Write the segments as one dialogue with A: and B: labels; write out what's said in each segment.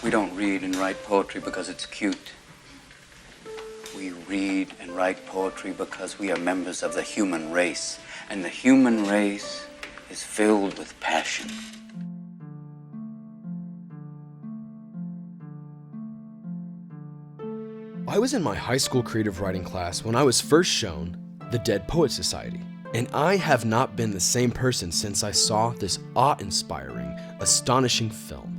A: We don't read and write poetry because it's cute. We read and write poetry because we are members of the human race, and the human race is filled with passion.
B: I was in my high school creative writing class when I was first shown The Dead Poets Society, and I have not been the same person since I saw this awe-inspiring, astonishing film.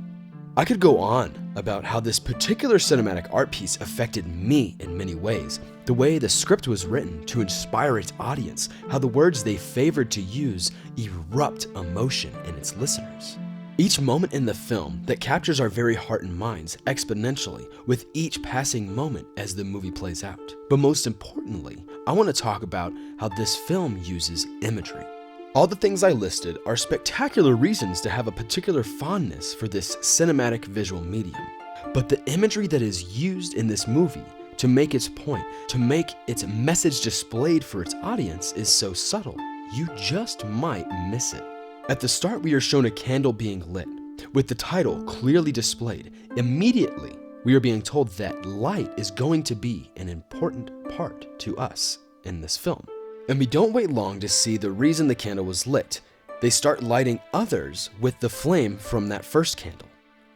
B: I could go on about how this particular cinematic art piece affected me in many ways, the way the script was written to inspire its audience, how the words they favored to use erupt emotion in its listeners. Each moment in the film that captures our very heart and minds exponentially with each passing moment as the movie plays out. But most importantly, I want to talk about how this film uses imagery. All the things I listed are spectacular reasons to have a particular fondness for this cinematic visual medium. But the imagery that is used in this movie to make its point, to make its message displayed for its audience is so subtle, you just might miss it. At the start, we are shown a candle being lit, with the title clearly displayed. Immediately, we are being told that light is going to be an important part to us in this film. And we don't wait long to see the reason the candle was lit. They start lighting others with the flame from that first candle.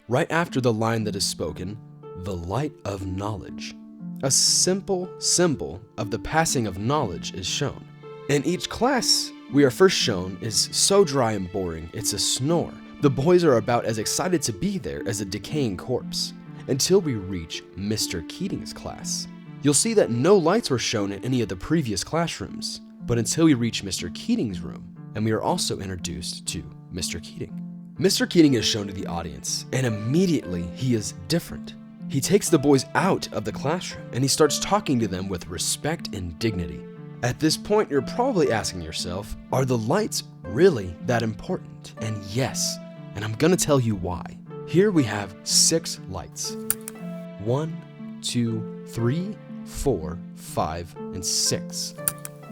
B: Right after the line that is spoken, the light of knowledge. A simple symbol of the passing of knowledge is shown. In each class we are first shown is so dry and boring, it's a snore. The boys are about as excited to be there as a decaying corpse, until we reach Mr. Keating's class. You'll see that no lights were shown in any of the previous classrooms, but until we reach Mr. Keating's room, and we are also introduced to Mr. Keating. Mr. Keating is shown to the audience, and immediately he is different. He takes the boys out of the classroom, and he starts talking to them with respect and dignity. At this point, you're probably asking yourself, are the lights really that important? And yes, and I'm gonna tell you why. Here we have 6 lights. 1, 2, 3, 4, 5, and 6.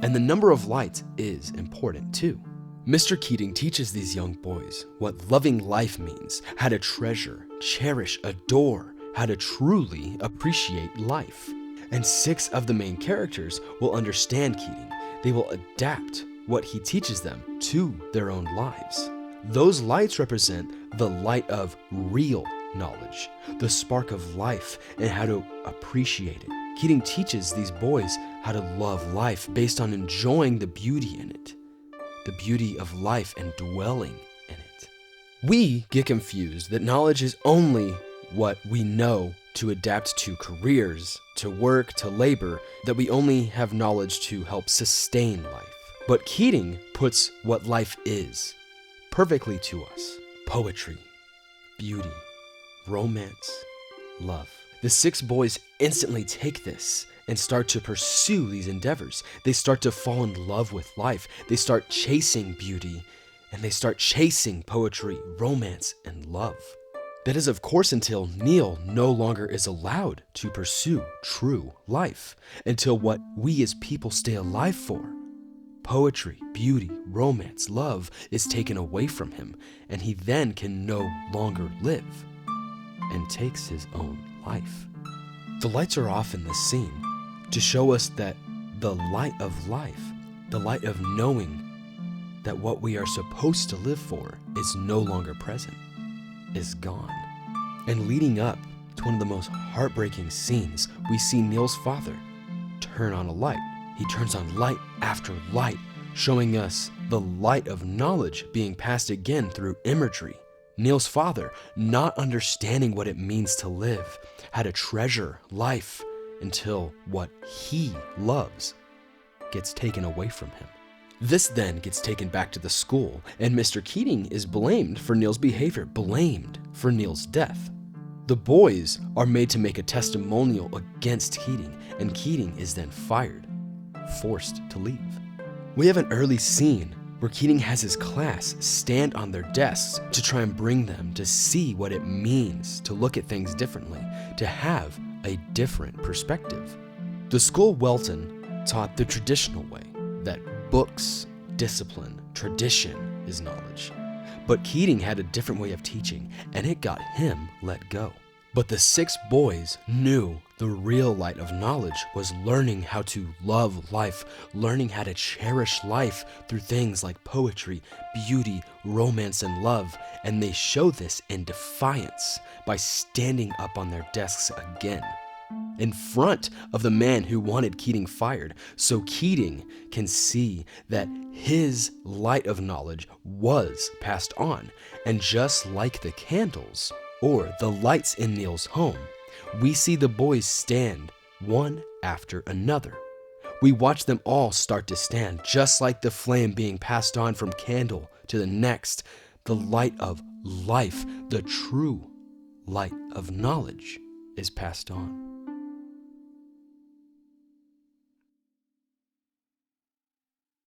B: And the number of lights is important too. Mr. Keating teaches these young boys what loving life means, how to treasure, cherish, adore, how to truly appreciate life. And 6 of the main characters will understand Keating. They will adapt what he teaches them to their own lives. Those lights represent the light of real knowledge, the spark of life, and how to appreciate it. Keating teaches these boys how to love life based on enjoying the beauty in it, the beauty of life and dwelling in it. We get confused that knowledge is only what we know to adapt to careers, to work, to labor, that we only have knowledge to help sustain life. But Keating puts what life is perfectly to us. Poetry, beauty, romance, love. The 6 boys instantly take this and start to pursue these endeavors. They start to fall in love with life. They start chasing beauty, and they start chasing poetry, romance, and love. That is, of course, until Neil no longer is allowed to pursue true life, until what we as people stay alive for, poetry, beauty, romance, love, is taken away from him, and he then can no longer live, and takes his own life. The lights are off in this scene to show us that the light of life, the light of knowing that what we are supposed to live for is no longer present, is gone. And leading up to one of the most heartbreaking scenes, we see Neil's father turn on a light. He turns on light after light, showing us the light of knowledge being passed again through imagery. Neil's father not understanding what it means to live, how to treasure life until what he loves gets taken away from him. This then gets taken back to the school, and Mr. Keating is blamed for Neil's behavior, blamed for Neil's death. The boys are made to make a testimonial against Keating, and Keating is then fired, forced to leave. We have an early scene where Keating has his class stand on their desks to try and bring them to see what it means to look at things differently, to have a different perspective. The school Welton taught the traditional way, that books, discipline, tradition is knowledge. But Keating had a different way of teaching, and it got him let go. But the 6 boys knew the real light of knowledge was learning how to love life, learning how to cherish life through things like poetry, beauty, romance, and love. And they show this in defiance by standing up on their desks again, in front of the man who wanted Keating fired, so Keating can see that his light of knowledge was passed on. And just like the candles or the lights in Neil's home, we see the boys stand one after another. We watch them all start to stand, just like the flame being passed on from candle to the next. The light of life, the true light of knowledge, is passed on.